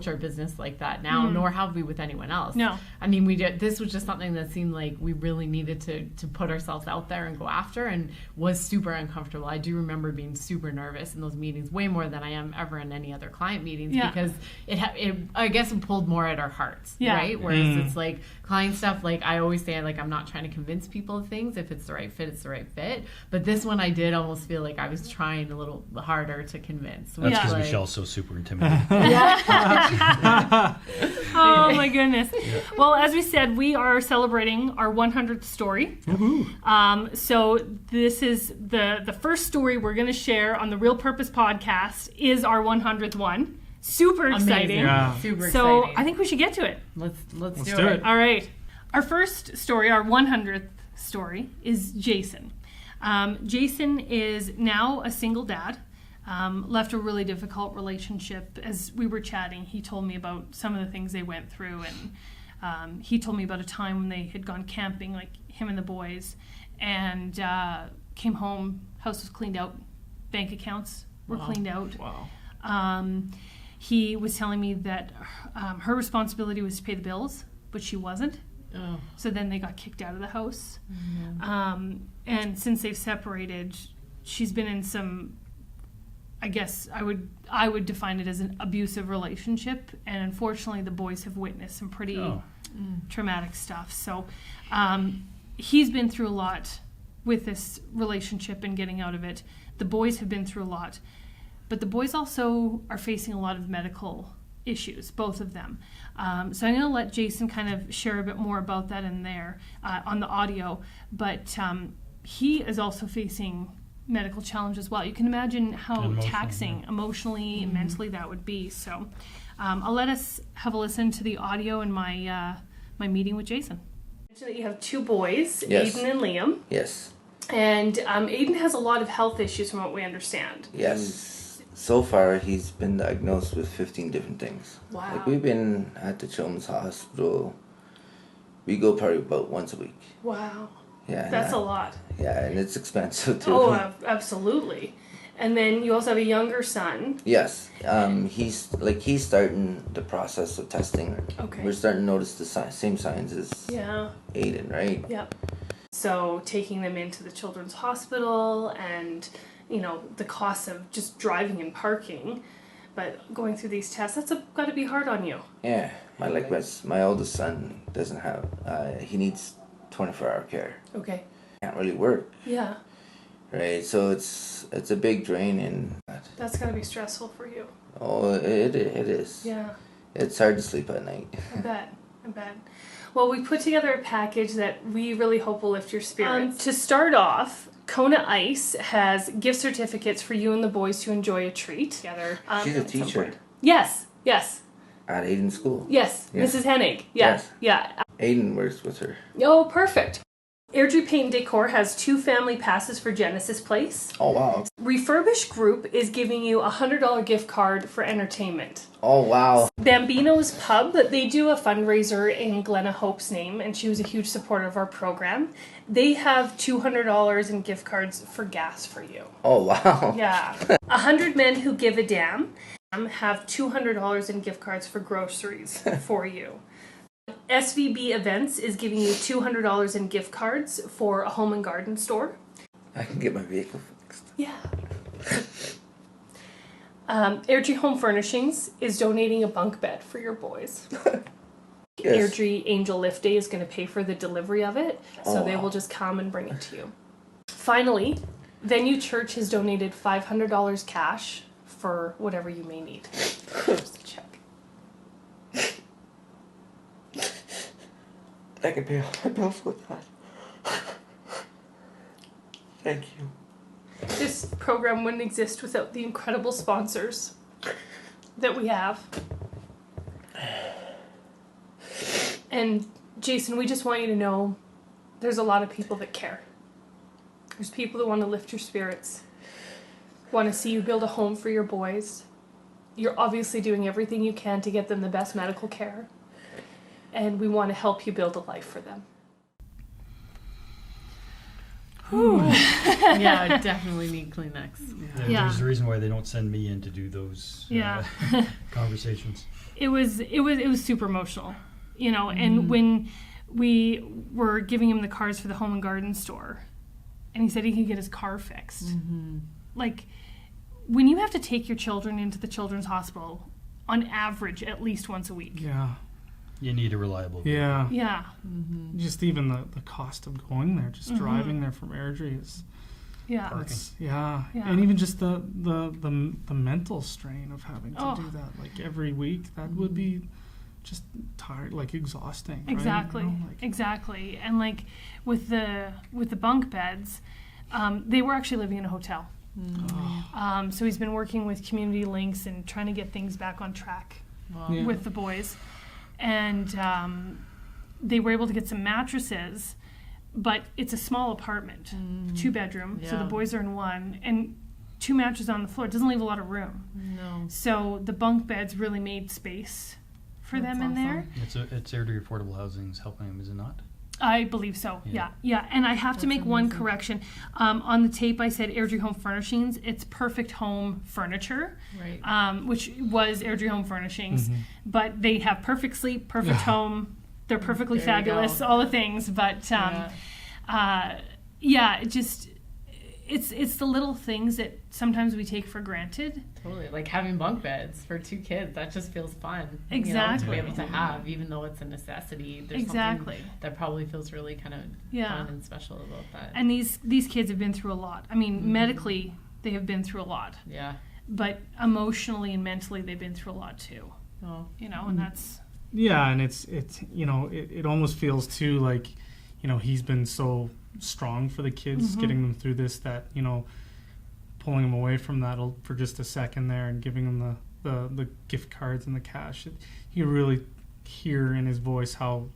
our business like that now, nor have we with anyone else. No. I mean, this was just something that seemed like we really needed to put ourselves out there and go after, and was super uncomfortable. I do remember being super nervous in those meetings, way more than I am ever in any other client meetings, because I guess it pulled more at our hearts, right? Whereas it's like client stuff, like I always say, like I'm not trying to convince people of things. If it's the right fit, it's the right fit. But this one I did almost feel like I was trying a little harder to convince. That's because Michelle's so super intimidating. Oh my goodness. Yeah. Well, as we said, we are celebrating our 100th story. So this is the first story we're going to share on the Real Purpose podcast is our 100th one. Super exciting. Yeah. Super so exciting. I think we should get to it. Let's do do it. it. All right. Our first story, our 100th story, is Jason. Jason is now a single dad. Left a really difficult relationship. As we were chatting, he told me about some of the things they went through, and he told me about a time when they had gone camping, like him and the boys, and came home, house was cleaned out, bank accounts were cleaned out. Wow. He was telling me that her responsibility was to pay the bills, but she wasn't. Oh. So then they got kicked out of the house. And since they've separated, she's been in some, I guess I would define it as an abusive relationship. And unfortunately, the boys have witnessed some pretty traumatic stuff. So he's been through a lot with this relationship and getting out of it. The boys have been through a lot. But the boys also are facing a lot of medical issues, both of them. So I'm going to let Jason kind of share a bit more about that in there on the audio. But he is also facing medical challenges as well. You can imagine how taxing emotionally and mentally that would be. So I'll let us have a listen to the audio in my my meeting with Jason. You have two boys, Yes. Aiden and Liam. Yes. And Aiden has a lot of health issues from what we understand. Yes. So far, he's been diagnosed with 15 different things. Wow. Like, we've been at the Children's Hospital. We go probably about once a week. Wow. Yeah. That's a lot. Yeah, and it's expensive too. Oh, absolutely. And then you also have a younger son. Yes. He's starting the process of testing. Okay. We're starting to notice the same signs as Yeah. Aiden, right? Yep. So taking them into the children's hospital and, the cost of just driving and parking, but going through these tests, that's got to be hard on you. Yeah. My oldest son doesn't have, he needs 24-hour care. Okay. Can't really work. Yeah. Right, so it's a big drain, and That's got to be stressful for you. oh, it is. Yeah. It's hard to sleep at night. I bet. Well, we put together a package that we really hope will lift your spirits. To start off, Kona Ice has gift certificates for you and the boys to enjoy a treat together. She's a at some teacher point. Yes. at Aiden's school. Yes, Yes. Mrs. Hennig. Yes. Yeah. Aiden works with her. Oh, perfect. Airdrie Paint and Decor has 2 family passes for Genesis Place. Oh, wow. Refurbish Group is giving you a $100 gift card for entertainment. Oh, wow. Bambino's Pub, they do a fundraiser in Glenna Hope's name, and she was a huge supporter of our program. They have $200 in gift cards for gas for you. Oh, wow. Yeah. 100 Men Who Give a Damn have $200 in gift cards for groceries for you. SVB Events is giving you $200 in gift cards for a home and garden store. I can get my vehicle fixed. Yeah. Airdrie Home Furnishings is donating a bunk bed for your boys. Yes. Airdrie Angel Lift Day is going to pay for the delivery of it, so Oh, they wow. will just come and bring it to you. Finally, Venue Church has donated $500 cash for whatever you may need. Here's the check. I can pay all my bills with that. Thank you. This program wouldn't exist without the incredible sponsors that we have. And Jason, we just want you to know there's a lot of people that care. There's people that want to lift your spirits, want to see you build a home for your boys. You're obviously doing everything you can to get them the best medical care. And we want to help you build a life for them. Yeah, definitely need Kleenex. Yeah. There's a reason why they don't send me in to do those conversations. It was super emotional, and when we were giving him the cards for the home and garden store, and he said he could get his car fixed. Like, when you have to take your children into the children's hospital on average at least once a week. Yeah. You need a reliable vehicle. Yeah. Yeah. Just even the cost of going there, just driving there from Airdrie is Yeah. Yeah. Yeah. And even just the mental strain of having to do that like every week, that would be just tired, like exhausting. Exactly. Right? You know, like, exactly. And like with the bunk beds, they were actually living in a hotel. So he's been working with Community Links and trying to get things back on track with the boys. And they were able to get some mattresses, but it's a small apartment, 2-bedroom. So the boys are in one, and 2 mattresses on the floor. It doesn't leave a lot of room. No. So the bunk beds really made space for them in there. It's Airdrie Affordable Housing's helping him, is it not? I believe so. Yeah. And I have to make one correction. On the tape, I said Airdrie Home Furnishings. It's Perfect Home Furniture, Right. which was Airdrie Home Furnishings. But they have Perfect Sleep, Perfect Home. They're perfectly There you fabulous, go. all the things. But it just it's the little things that sometimes we take for granted. Totally. Like having bunk beds for 2 kids, that just feels fun. You know, Exactly. to be able to have, even though it's a necessity. There's Exactly. something that probably feels really kind of fun and special about that. And these kids have been through a lot. I mean, medically, they have been through a lot. Yeah. But emotionally and mentally, they've been through a lot too. Oh. You know, and that's... Yeah, and it's you know, it almost feels too like, you know, he's been so strong for the kids, getting them through this, that, you know, pulling them away from that for just a second there and giving them the gift cards and the cash. You really hear in his voice how,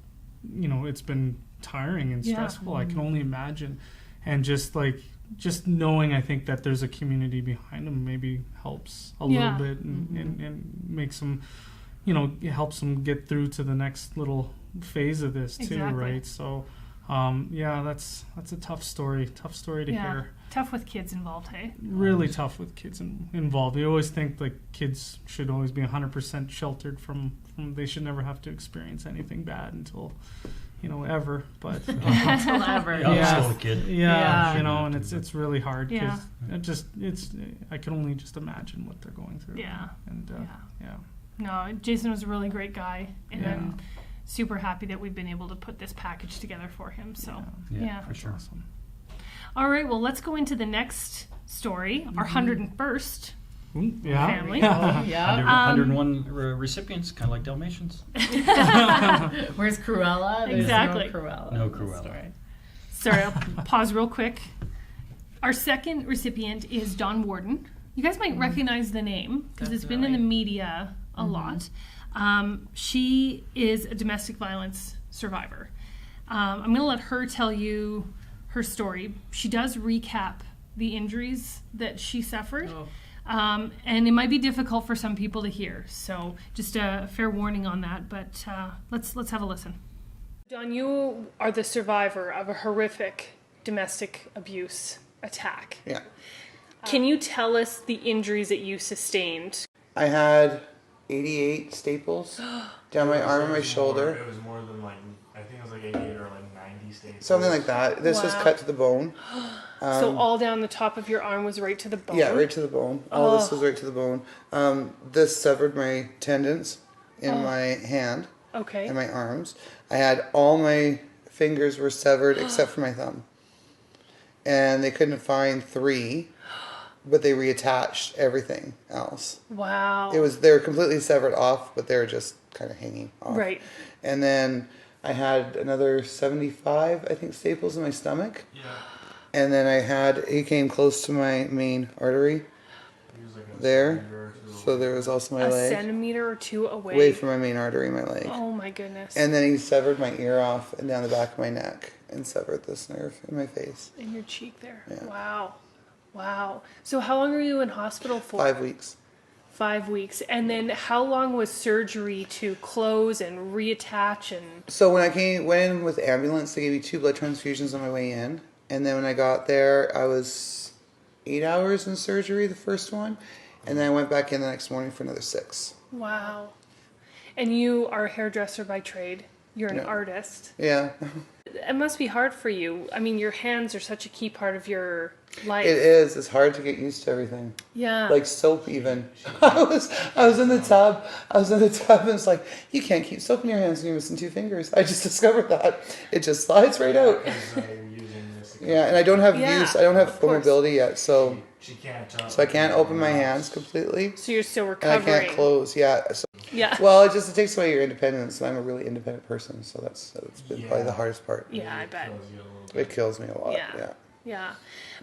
you know, it's been tiring and stressful. I can only imagine. And just knowing, I think, that there's a community behind him maybe helps a little bit and makes them, you know, it helps them get through to the next little phase of this too, right? So, that's a tough story to hear. Tough with kids involved, hey? Really tough with kids involved. We always think like kids should always be 100% sheltered from they should never have to experience anything bad until, you know, ever. But Until ever. I'm still a kid. Yeah, you know, and it's really hard because Yeah. I can only just imagine what they're going through. Yeah. And No, Jason was a really great guy, and I'm super happy that we've been able to put this package together for him. So, Yeah, for sure. awesome. All right, well, let's go into the next story, our 101st Yeah. family. Yeah. 101 recipients, kind of like Dalmatians. Where's Cruella? There's Exactly. no Cruella. No in this Cruella. story. Sorry, I'll pause real quick. Our second recipient is Dawn Warden. You guys might recognize the name because it's been in the media a lot. She is a domestic violence survivor. I'm going to let her tell you her story. She does recap the injuries that she suffered. And it might be difficult for some people to hear. So just a fair warning on that. But let's have a listen. Dawn, you are the survivor of a horrific domestic abuse attack. Yeah. Can you tell us the injuries that you sustained? I had 88 staples down my arm and my shoulder. It was more than I think it was 88 or 90 staples. Something like that. This was cut to the bone. So all down the top of your arm was right to the bone? Yeah, right to the bone. All this was right to the bone. This severed my tendons in my hand Okay. and my arms. I had all my fingers were severed except for my thumb. And they couldn't find 3, but they reattached everything else. Wow. They were completely severed off, but they were just kind of hanging off. Right. And then I had another 75, I think, staples in my stomach. Yeah. And then he came close to my main artery He was like a there. centimeter or two So there was also my a leg. centimeter or two away. Away from my main artery, my leg. Oh my goodness. And then he severed my ear off and down the back of my neck and severed this nerve in my face. in your cheek there. Yeah. Wow. So how long were you in hospital for? 5 weeks. 5 weeks. And then how long was surgery to close and reattach and... So when I went in with the ambulance, they gave me 2 blood transfusions on my way in. And then when I got there, I was 8 hours in surgery, the first one. And then I went back in the next morning for another 6. Wow. And you are a hairdresser by trade. You're an artist. Yeah. It must be hard for you. I mean, your hands are such a key part of your life. It is. It's hard to get used to everything. Yeah. Like soap even. I was in the tub. And it's like, you can't keep soap in your hands when you're missing 2 fingers. I just discovered that. It just slides right out. Because you're using this Yeah, and I don't have Yeah, use. I don't have of full course. mobility yet, so She can't. I can't open my hands completely, So you're still and recovering. I can't close. Yeah. So, Yeah. well, it takes away your independence, and I'm a really independent person, so that's been probably the hardest part. Yeah, I bet. It kills me a lot. Yeah. Yeah.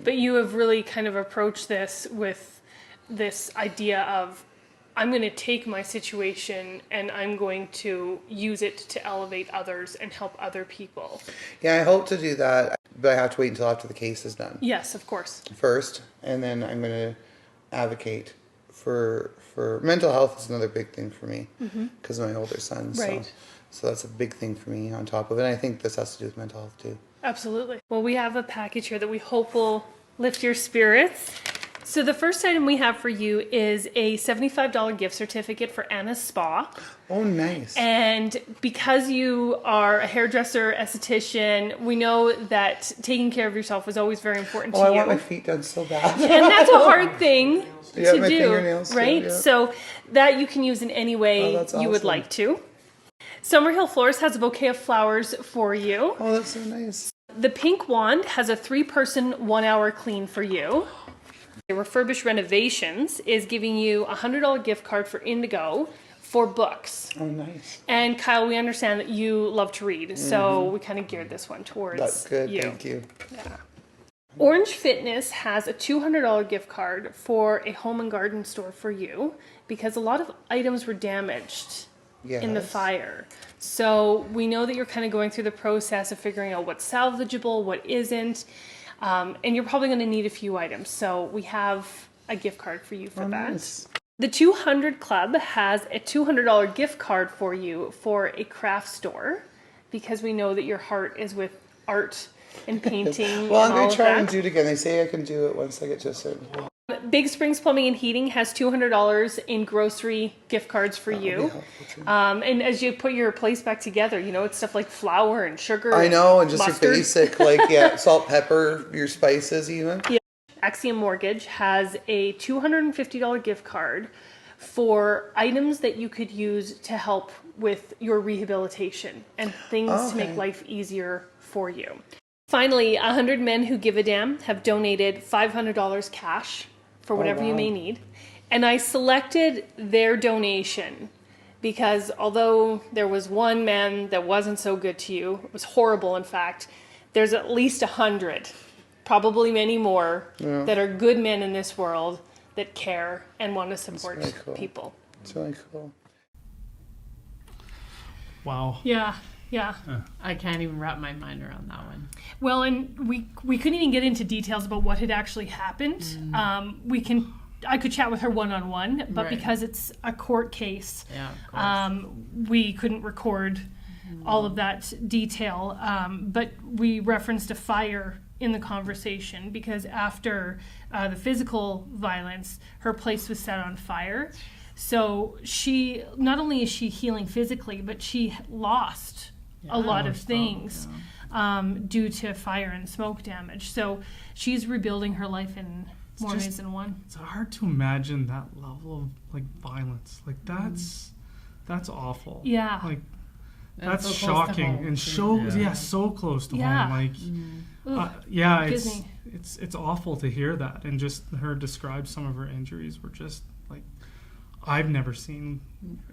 But you have really kind of approached this with this idea of, I'm going to take my situation and I'm going to use it to elevate others and help other people. Yeah, I hope to do that, but I have to wait until after the case is done Yes, of course. first, and then I'm going to advocate for mental health is another big thing for me because of my older son. Right. So that's a big thing for me on top of it. And I think this has to do with mental health too. Absolutely. Well, we have a package here that we hope will lift your spirits. So the first item we have for you is a $75 gift certificate for Anna's Spa. Oh, nice. And because you are a hairdresser, esthetician, we know that taking care of yourself is always very important to I you. want my feet done so bad. And that's a hard thing Yeah, to my do, fingernails too, right? yeah. So that you can use in any way Oh, that's you would awesome. like to. Summerhill Floors has a bouquet of flowers for you. Oh, that's so nice. The Pink Wand has a 3-person 1-hour clean for you. Refurbished Renovations is giving you a $100 gift card for Indigo for books. Oh, nice. And Kyle, we understand that you love to read, so we kind of geared this one towards That's good. you. Thank you. Yeah. Orange Fitness has a $200 gift card for a home and garden store for you because a lot of items were damaged in the Yes. fire. So we know that you're kind of going through the process of figuring out what's salvageable, what isn't, and you're probably going to need a few items. So we have a gift card for you for Oh, that. nice. The 200 Club has a $200 gift card for you for a craft store because we know that your heart is with art and painting. Well, I'm and all going of to try that. and do it again. They say I can do it once I get to a certain point. Big Springs Plumbing and Heating has $200 in grocery gift cards for you. helpful too. And as you put your place back together, you know, it's stuff like flour and sugar. I know, and just mustard. your basic, like, salt, pepper, your spices even. Yeah. Axiom Mortgage has a $250 gift card for items that you could use to help with your rehabilitation and things to make Okay. life easier for you. Finally, 100 Men Who Give a Damn have donated $500 cash for whatever you wow. may need. And I selected their donation because although there was one man that wasn't so good to you, it was horrible in fact, there's at least 100, probably many more, that are good men in this world that care and want to support really cool. people. It's really cool. Wow. Yeah, yeah. I can't even wrap my mind around that one. Well, and we couldn't even get into details about what had actually happened. I could chat with her one-on-one, but Right. because it's a court case, Yeah, of course. we couldn't record all of that detail. But we referenced a fire in the conversation because after the physical violence, her place was set on fire. So she, not only is she healing physically, but she lost a lot of things due to fire and smoke damage. So she's rebuilding her life in more ways than one. It's hard to imagine that level of like violence. Like that's awful. Yeah. Like And that's so close to shocking home, and too. so close to Yeah. home. Like Ugh, it's gives me- it's awful to hear that, and just her describe some of her injuries were just like I've never seen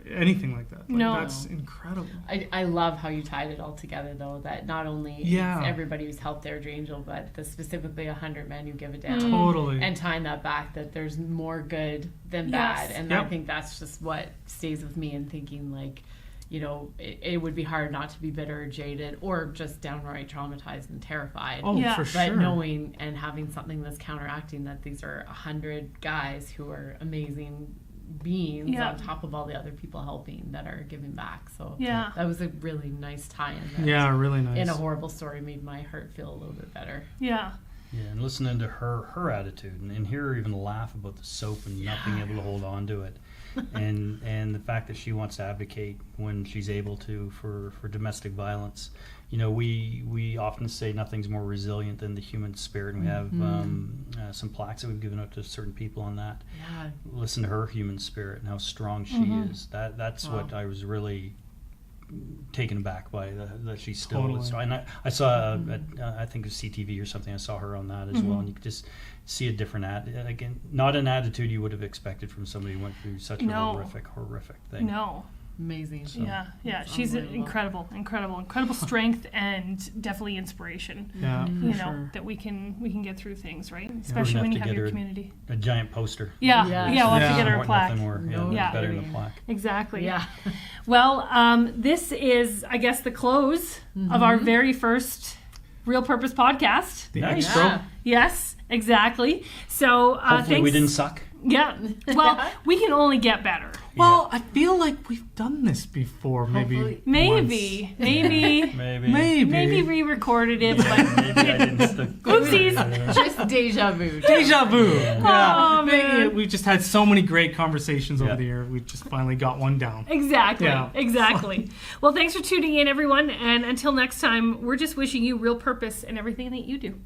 anything like that. Like, No. that's incredible. I love how you tied it all together, though, that not only Yeah. is everybody who's helped Airdrie Angel, but the specifically 100 Men Who Give a Damn. Totally. And tying that back, that there's more good than Yes. bad. And Yep. I think that's just what stays with me in thinking, like, you know, it would be hard not to be bitter or jaded or just downright traumatized and terrified. Oh, Yeah. for But sure. knowing and having something that's counteracting that these are 100 guys who are amazing beings Yeah. on top of all the other people helping that are giving back. So Yeah. that was a really nice tie-in. That Yeah, really nice. in a horrible story made my heart feel a little bit better. Yeah. Yeah, and listening to her attitude and hear her even laugh about the soap and not being able to hold on to it. and the fact that she wants to advocate when she's able to for domestic violence. You know, we often say nothing's more resilient than the human spirit, and we have some plaques that we've given out to certain people on that. Yeah. Listen to her human spirit and how strong she is. That's what I was really taken aback by that she's still. Totally. And I saw, I think it was CTV or something. I saw her on that as well, and you could just see a different again, not an attitude you would have expected from somebody who went through such a horrific thing. No. Amazing. So, yeah. She's incredible strength and definitely inspiration. Yeah, that we can get through things, right? Especially when you have your community. A giant poster. Yeah, we'll have to get her a plaque. Better than a plaque. Exactly. Yeah. Well, this is, I guess, the close of our very first Real Purpose podcast. The extra. Yes, exactly. So hopefully we didn't suck. Yeah. Well, we can only get better. Well, I feel like we've done this before, maybe re-recorded it, but maybe I didn't stick. Oopsies. Just deja vu. Deja vu. Yeah. Oh, man. We've just had so many great conversations over the year. We just finally got one down. Exactly. Yeah. Exactly. Well, thanks for tuning in, everyone. And until next time, we're just wishing you real purpose in everything that you do.